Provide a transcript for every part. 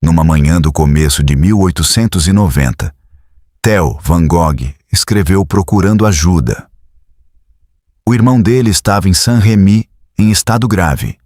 Numa manhã do começo de 1890, Theo Van Gogh escreveu procurando ajuda. O irmão dele estava em Saint-Rémy em estado grave,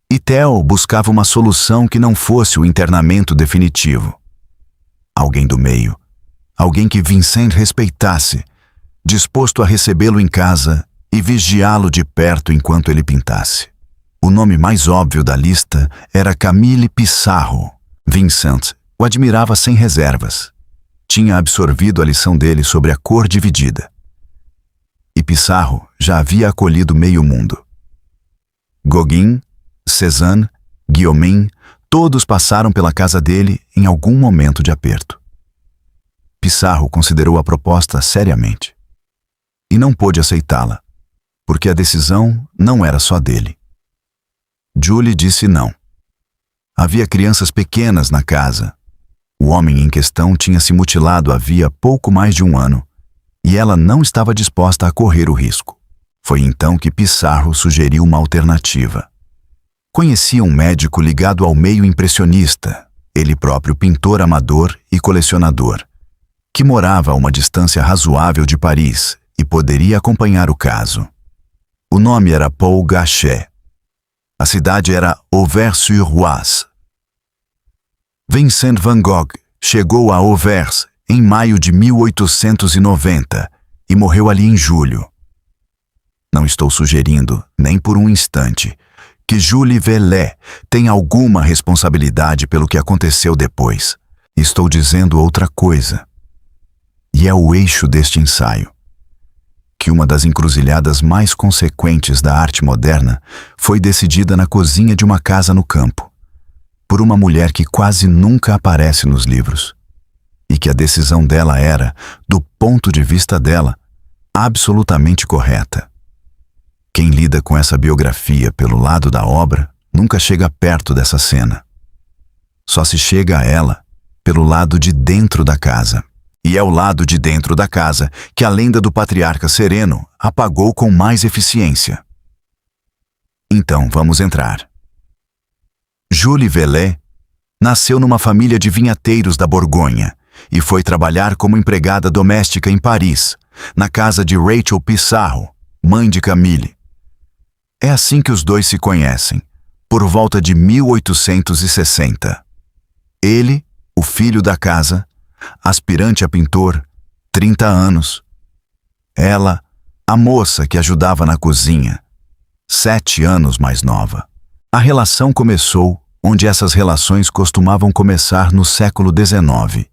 e Theo buscava uma solução que não fosse o internamento definitivo. Alguém do meio, alguém que Vincent respeitasse, disposto a recebê-lo em casa e vigiá-lo de perto enquanto ele pintasse. O nome mais óbvio da lista era Camille Pissarro. Vincent o admirava sem reservas. Tinha absorvido a lição dele sobre a cor dividida. E Pissarro já havia acolhido meio mundo. Gauguin, Cézanne, Guillaumin, todos passaram pela casa dele em algum momento de aperto. Pissarro considerou a proposta seriamente. E não pôde aceitá-la, porque a decisão não era só dele. Julie disse não. Havia crianças pequenas na casa. O homem em questão tinha se mutilado havia pouco mais de um ano, e ela não estava disposta a correr o risco. Foi então que Pissarro sugeriu uma alternativa. Conhecia um médico ligado ao meio impressionista, ele próprio pintor amador e colecionador, que morava a uma distância razoável de Paris e poderia acompanhar o caso. O nome era Paul Gachet. A cidade era Auvers-sur-Oise. Vincent Van Gogh chegou a Auvers em maio de 1890 e morreu ali em julho. Não estou sugerindo, nem por um instante, que Julie Vellet tem alguma responsabilidade pelo que aconteceu depois. Estou dizendo outra coisa. E é o eixo deste ensaio. Que uma das encruzilhadas mais consequentes da arte moderna foi decidida na cozinha de uma casa no campo, por uma mulher que quase nunca aparece nos livros, e que a decisão dela era, do ponto de vista dela, absolutamente correta. Quem lida com essa biografia pelo lado da obra nunca chega perto dessa cena. Só se chega a ela pelo lado de dentro da casa. E é o lado de dentro da casa que a lenda do patriarca sereno apagou com mais eficiência. Então vamos entrar. Julie Vellet nasceu numa família de vinhateiros da Borgonha e foi trabalhar como empregada doméstica em Paris, na casa de Rachel Pissarro, mãe de Camille. É assim que os dois se conhecem, por volta de 1860. Ele, o filho da casa, aspirante a pintor, 30 anos. Ela, a moça que ajudava na cozinha, 7 anos mais nova. A relação começou onde essas relações costumavam começar no século XIX,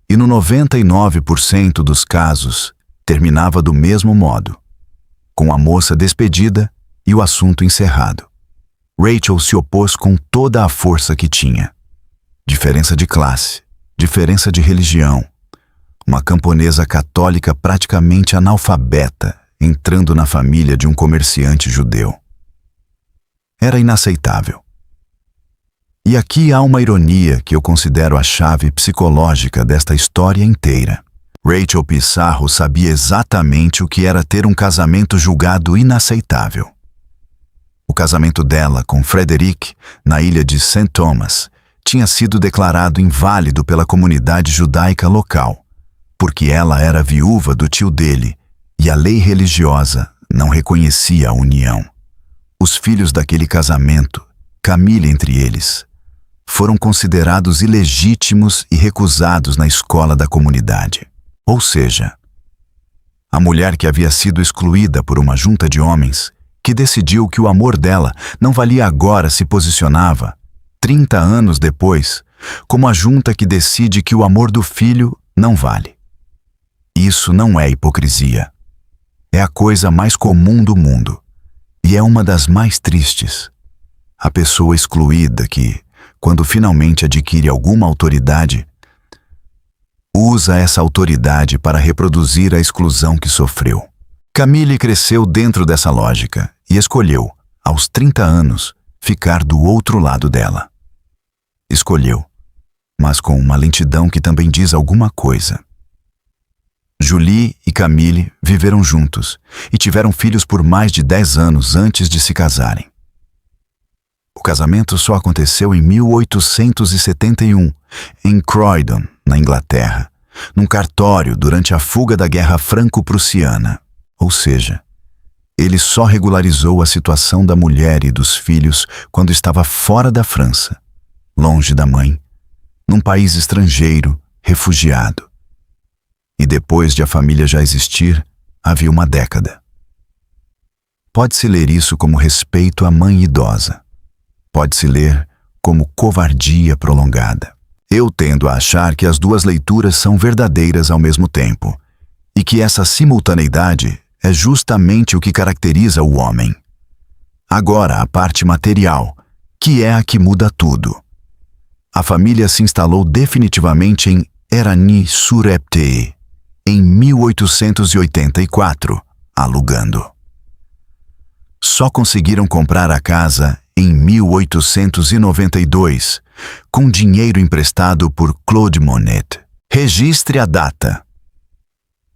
e no 99% dos casos terminava do mesmo modo, com a moça despedida e o assunto encerrado. Rachel se opôs com toda a força que tinha. Diferença de classe, diferença de religião. Uma camponesa católica praticamente analfabeta entrando na família de um comerciante judeu. Era inaceitável. E aqui há uma ironia que eu considero a chave psicológica desta história inteira. Rachel Pissarro sabia exatamente o que era ter um casamento julgado inaceitável. O casamento dela com Frederic, na ilha de St. Thomas, tinha sido declarado inválido pela comunidade judaica local, porque ela era viúva do tio dele e a lei religiosa não reconhecia a união. Os filhos daquele casamento, Camille entre eles, foram considerados ilegítimos e recusados na escola da comunidade. Ou seja, a mulher que havia sido excluída por uma junta de homens, que decidiu que o amor dela não valia agora, se posicionava, 30 anos depois, como a junta que decide que o amor do filho não vale. Isso não é hipocrisia. É a coisa mais comum do mundo, e é uma das mais tristes. A pessoa excluída que, quando finalmente adquire alguma autoridade, usa essa autoridade para reproduzir a exclusão que sofreu. Camille cresceu dentro dessa lógica e escolheu, aos 30 anos, ficar do outro lado dela. Escolheu, mas com uma lentidão que também diz alguma coisa. Julie e Camille viveram juntos e tiveram filhos por mais de 10 anos antes de se casarem. O casamento só aconteceu em 1871, em Croydon, na Inglaterra, num cartório durante a fuga da Guerra Franco-Prussiana. Ou seja, ele só regularizou a situação da mulher e dos filhos quando estava fora da França, longe da mãe, num país estrangeiro, refugiado. E depois de a família já existir, havia uma década. Pode-se ler isso como respeito à mãe idosa. Pode-se ler como covardia prolongada. Eu tendo a achar que as duas leituras são verdadeiras ao mesmo tempo, e que essa simultaneidade é justamente o que caracteriza o homem. Agora, a parte material, que é a que muda tudo. A família se instalou definitivamente em Éragny-sur-Epte, em 1884, alugando. Só conseguiram comprar a casa em 1892, com dinheiro emprestado por Claude Monet. Registre a data.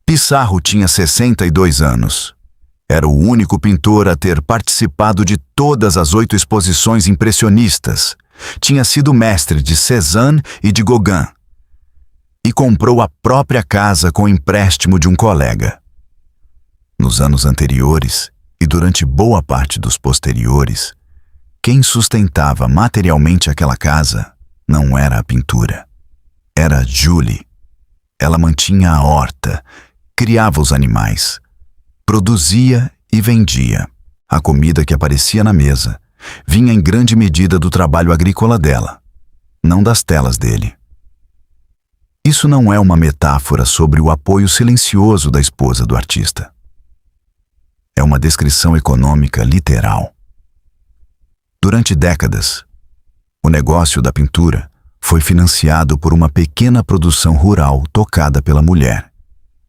Pissarro tinha 62 anos. Era o único pintor a ter participado de todas as 8 exposições impressionistas. Tinha sido mestre de Cézanne e de Gauguin. E comprou a própria casa com empréstimo de um colega. Nos anos anteriores, e durante boa parte dos posteriores, quem sustentava materialmente aquela casa não era a pintura. Era Julie. Ela mantinha a horta, criava os animais, produzia e vendia. A comida que aparecia na mesa vinha em grande medida do trabalho agrícola dela, não das telas dele. Isso não é uma metáfora sobre o apoio silencioso da esposa do artista. É uma descrição econômica literal. Durante décadas, o negócio da pintura foi financiado por uma pequena produção rural tocada pela mulher,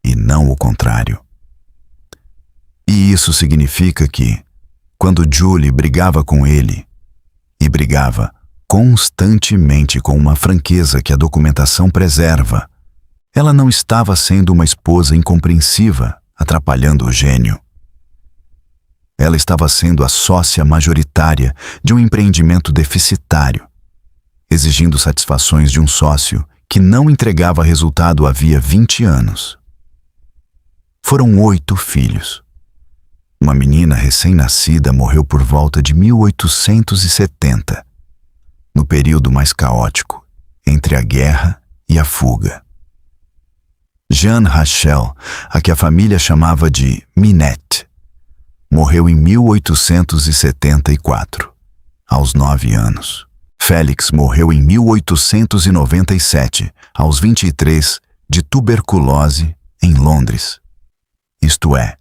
e não o contrário. E isso significa que, quando Julie brigava com ele, e brigava constantemente com uma franqueza que a documentação preserva, ela não estava sendo uma esposa incompreensiva, atrapalhando o gênio. Ela estava sendo a sócia majoritária de um empreendimento deficitário, exigindo satisfações de um sócio que não entregava resultado havia 20 anos. Foram 8 filhos. Uma menina recém-nascida morreu por volta de 1870, no período mais caótico, entre a guerra e a fuga. Jeanne Rachel, a que a família chamava de Minette, morreu em 1874, aos 9 anos. Félix morreu em 1897, aos 23, de tuberculose, em Londres. Isto é,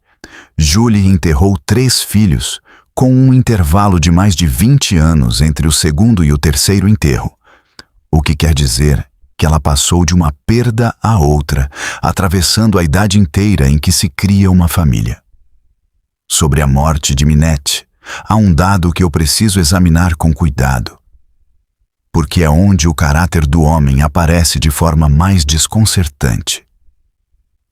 Julie enterrou 3 filhos, com um intervalo de mais de 20 anos entre o segundo e o terceiro enterro, o que quer dizer que ela passou de uma perda à outra, atravessando a idade inteira em que se cria uma família. Sobre a morte de Minette, há um dado que eu preciso examinar com cuidado, porque é onde o caráter do homem aparece de forma mais desconcertante.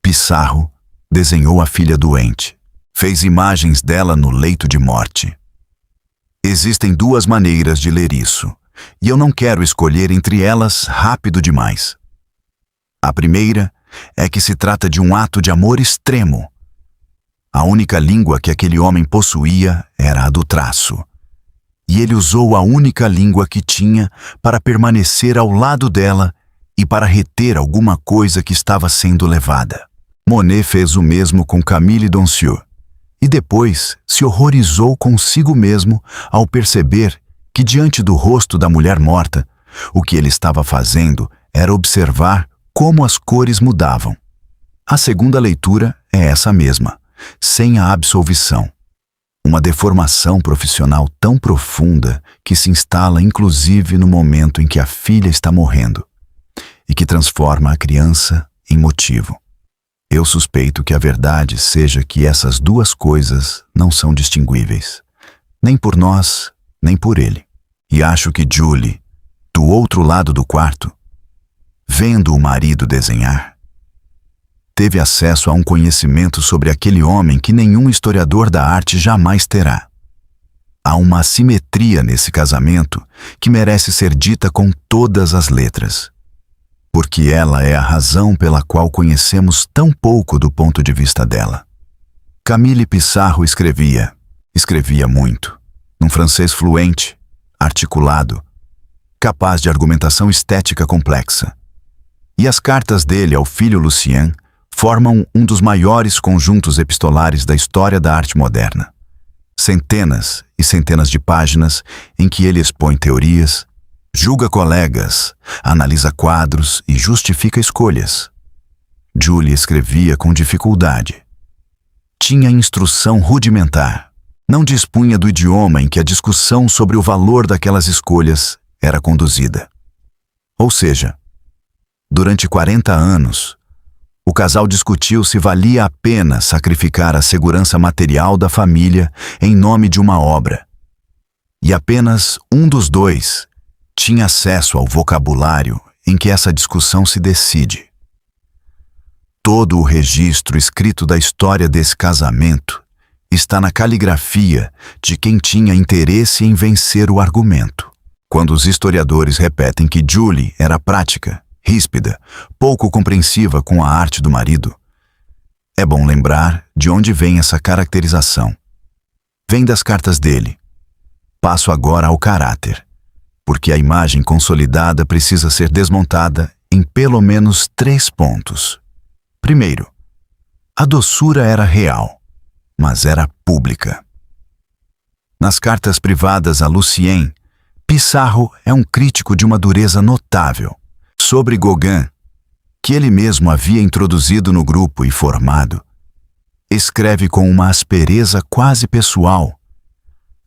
Pissarro desenhou a filha doente, fez imagens dela no leito de morte. Existem 2 maneiras de ler isso, e eu não quero escolher entre elas rápido demais. A primeira é que se trata de um ato de amor extremo. A única língua que aquele homem possuía era a do traço, e ele usou a única língua que tinha para permanecer ao lado dela e para reter alguma coisa que estava sendo levada. Monet fez o mesmo com Camille Doncieux, e depois se horrorizou consigo mesmo ao perceber que diante do rosto da mulher morta, o que ele estava fazendo era observar como as cores mudavam. A segunda leitura é essa mesma, sem a absolvição. Uma deformação profissional tão profunda que se instala inclusive no momento em que a filha está morrendo e que transforma a criança em motivo. Eu suspeito que a verdade seja que essas 2 coisas não são distinguíveis, nem por nós, nem por ele. E acho que Julie, do outro lado do quarto, vendo o marido desenhar, teve acesso a um conhecimento sobre aquele homem que nenhum historiador da arte jamais terá. Há uma assimetria nesse casamento que merece ser dita com todas as letras, porque ela é a razão pela qual conhecemos tão pouco do ponto de vista dela. Camille Pissarro escrevia muito, num francês fluente, articulado, capaz de argumentação estética complexa. E as cartas dele ao filho Lucien formam um dos maiores conjuntos epistolares da história da arte moderna. Centenas e centenas de páginas em que ele expõe teorias, julga colegas, analisa quadros e justifica escolhas. Julie escrevia com dificuldade. Tinha instrução rudimentar. Não dispunha do idioma em que a discussão sobre o valor daquelas escolhas era conduzida. Ou seja, durante 40 anos, o casal discutiu se valia a pena sacrificar a segurança material da família em nome de uma obra. E apenas um dos dois tinha acesso ao vocabulário em que essa discussão se decide. Todo o registro escrito da história desse casamento está na caligrafia de quem tinha interesse em vencer o argumento. Quando os historiadores repetem que Julie era prática, ríspida, pouco compreensiva com a arte do marido, é bom lembrar de onde vem essa caracterização. Vem das cartas dele. Passo agora ao caráter, porque a imagem consolidada precisa ser desmontada em pelo menos 3 pontos. Primeiro, a doçura era real, mas era pública. Nas cartas privadas a Lucien, Pissarro é um crítico de uma dureza notável. Sobre Gauguin, que ele mesmo havia introduzido no grupo e formado, escreve com uma aspereza quase pessoal,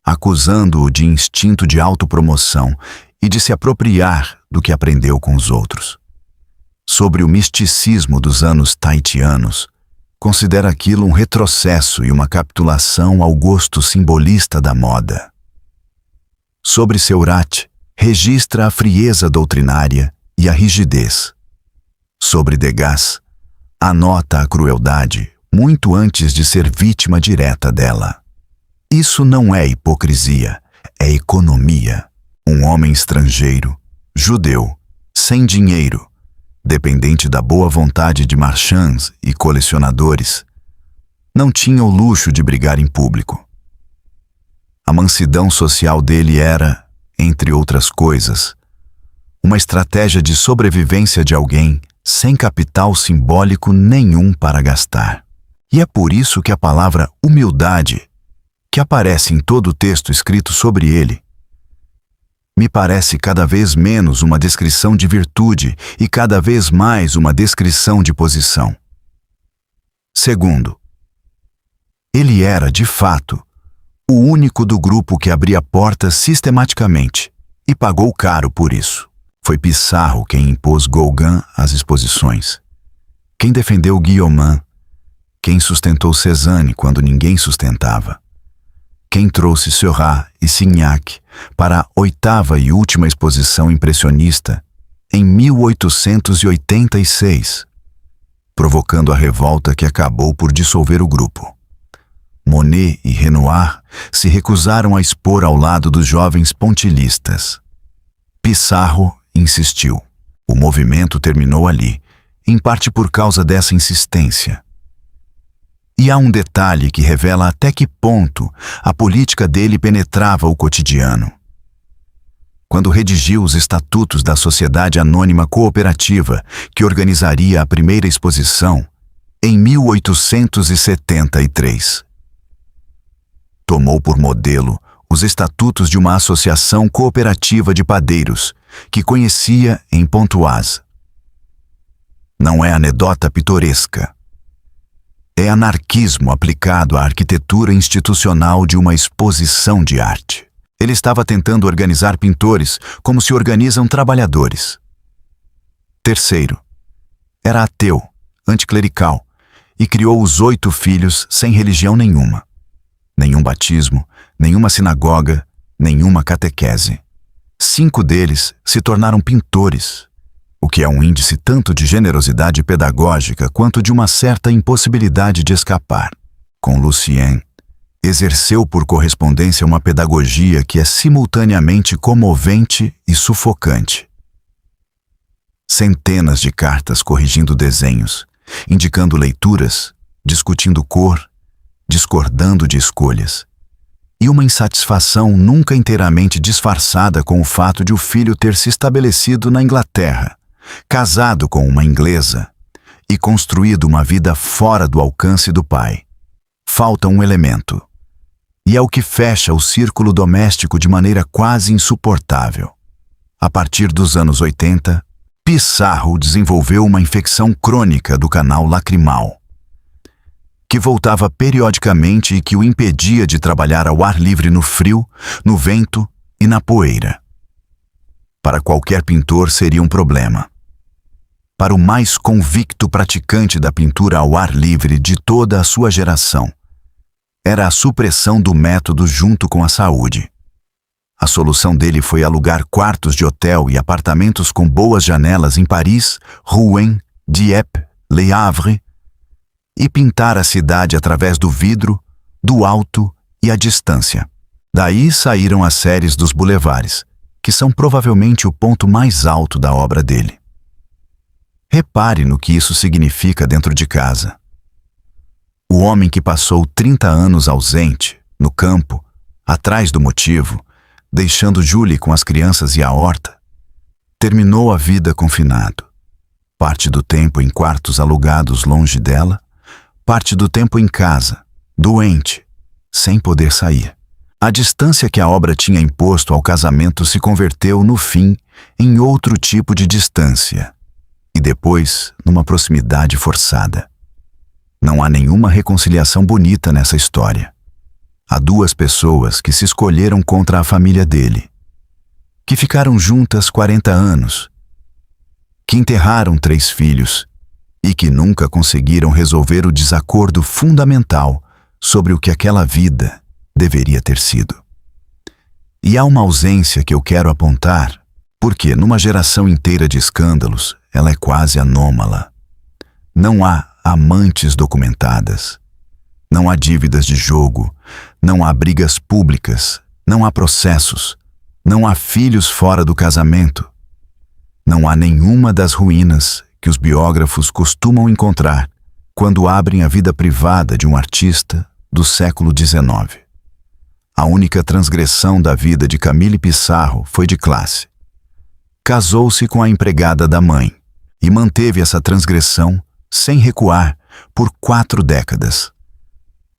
acusando-o de instinto de autopromoção e de se apropriar do que aprendeu com os outros. Sobre o misticismo dos anos tahitianos, considera aquilo um retrocesso e uma capitulação ao gosto simbolista da moda. Sobre Seurat, registra a frieza doutrinária e a rigidez. Sobre Degas, anota a crueldade muito antes de ser vítima direta dela. Isso não é hipocrisia, é economia. Um homem estrangeiro, judeu, sem dinheiro, dependente da boa vontade de marchands e colecionadores, não tinha o luxo de brigar em público. A mansidão social dele era, entre outras coisas, uma estratégia de sobrevivência de alguém sem capital simbólico nenhum para gastar. E é por isso que a palavra humildade, que aparece em todo o texto escrito sobre ele, me parece cada vez menos uma descrição de virtude e cada vez mais uma descrição de posição. Segundo, ele era, de fato, o único do grupo que abria portas sistematicamente e pagou caro por isso. Foi Pissarro quem impôs Gauguin às exposições, quem defendeu Guillaumin, quem sustentou Cézanne quando ninguém sustentava, quem trouxe Seurat e Signac para a 8ª e última exposição impressionista em 1886, provocando a revolta que acabou por dissolver o grupo. Monet e Renoir se recusaram a expor ao lado dos jovens pontilhistas. Pissarro insistiu. O movimento terminou ali, em parte por causa dessa insistência. E há um detalhe que revela até que ponto a política dele penetrava o cotidiano. Quando redigiu os estatutos da Sociedade Anônima Cooperativa, que organizaria a primeira exposição, em 1873. Tomou por modelo os estatutos de uma associação cooperativa de padeiros, que conhecia em Pontoise. Não é anedota pitoresca. É anarquismo aplicado à arquitetura institucional de uma exposição de arte. Ele estava tentando organizar pintores como se organizam trabalhadores. Terceiro, era ateu, anticlerical, e criou os 8 filhos sem religião nenhuma. Nenhum batismo, nenhuma sinagoga, nenhuma catequese. 5 deles se tornaram pintores, o que é um índice tanto de generosidade pedagógica quanto de uma certa impossibilidade de escapar. Com Lucien, Exerceu por correspondência uma pedagogia que é simultaneamente comovente e sufocante. Centenas de cartas corrigindo desenhos, indicando leituras, discutindo cor, discordando de escolhas. E uma insatisfação nunca inteiramente disfarçada com o fato de o filho ter se estabelecido na Inglaterra, casado com uma inglesa e construído uma vida fora do alcance do pai. Falta um elemento, e é o que fecha o círculo doméstico de maneira quase insuportável. A partir dos anos 80, Pissarro desenvolveu uma infecção crônica do canal lacrimal, que voltava periodicamente e que o impedia de trabalhar ao ar livre no frio, no vento e na poeira. Para qualquer pintor seria um problema. Para o mais convicto praticante da pintura ao ar livre de toda a sua geração, era a supressão do método junto com a saúde. A solução dele foi alugar quartos de hotel e apartamentos com boas janelas em Paris, Rouen, Dieppe, Le Havre, e pintar a cidade através do vidro, do alto e a distância. Daí saíram as séries dos boulevards, que são provavelmente o ponto mais alto da obra dele. Repare no que isso significa dentro de casa. O homem que passou 30 anos ausente, no campo, atrás do motivo, deixando Julie com as crianças e a horta, terminou a vida confinado. Parte do tempo em quartos alugados longe dela, parte do tempo em casa, doente, sem poder sair. A distância que a obra tinha imposto ao casamento se converteu, no fim, em outro tipo de distância, e depois numa proximidade forçada. Não há nenhuma reconciliação bonita nessa história. Há duas pessoas que se escolheram contra a família dele, que ficaram juntas 40 anos, que enterraram 3 filhos e que nunca conseguiram resolver o desacordo fundamental sobre o que aquela vida deveria ter sido. E há uma ausência que eu quero apontar, porque numa geração inteira de escândalos, ela é quase anômala. Não há amantes documentadas, não há dívidas de jogo, não há brigas públicas, não há processos, não há filhos fora do casamento, não há nenhuma das ruínas que os biógrafos costumam encontrar quando abrem a vida privada de um artista do século XIX. A única transgressão da vida de Camille Pissarro foi de classe. Casou-se com a empregada da mãe e manteve essa transgressão sem recuar por 4 décadas,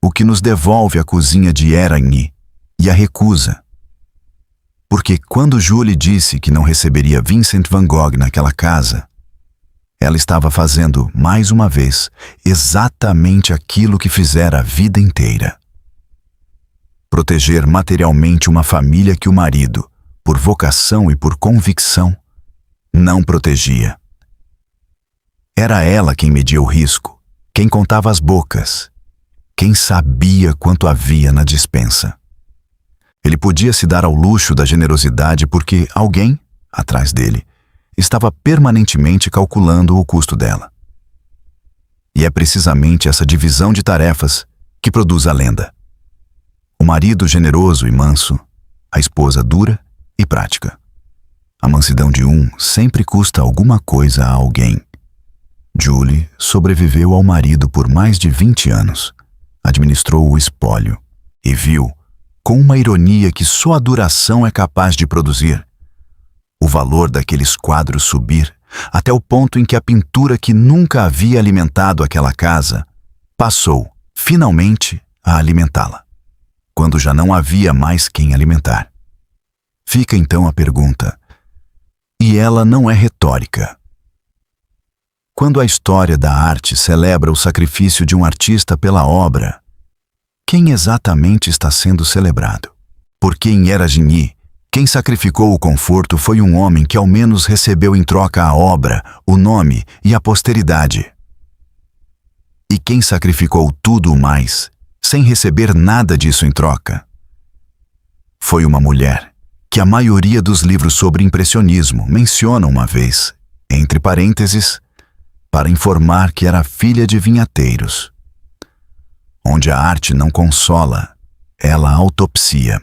o que nos devolve a cozinha de Eragny e a recusa. Porque quando Julie disse que não receberia Vincent van Gogh naquela casa, ela estava fazendo, mais uma vez, exatamente aquilo que fizera a vida inteira. Proteger materialmente uma família que o marido, por vocação e por convicção, não protegia. Era ela quem media o risco, quem contava as bocas, quem sabia quanto havia na despensa. Ele podia se dar ao luxo da generosidade porque alguém, atrás dele, estava permanentemente calculando o custo dela. E é precisamente essa divisão de tarefas que produz a lenda. O marido generoso e manso, a esposa dura e prática. A mansidão de um sempre custa alguma coisa a alguém. Julie sobreviveu ao marido por mais de 20 anos, administrou o espólio e viu, com uma ironia que só a duração é capaz de produzir, o valor daqueles quadros subir até o ponto em que a pintura que nunca havia alimentado aquela casa passou, finalmente, a alimentá-la, quando já não havia mais quem alimentar. Fica então a pergunta, e ela não é retórica. Quando a história da arte celebra o sacrifício de um artista pela obra, quem exatamente está sendo celebrado? Porque em Eragny, quem sacrificou o conforto foi um homem que ao menos recebeu em troca a obra, o nome e a posteridade. E quem sacrificou tudo o mais, sem receber nada disso em troca? Foi uma mulher, que a maioria dos livros sobre impressionismo menciona uma vez, entre parênteses, para informar que era filha de vinhateiros. Onde a arte não consola, ela autopsia.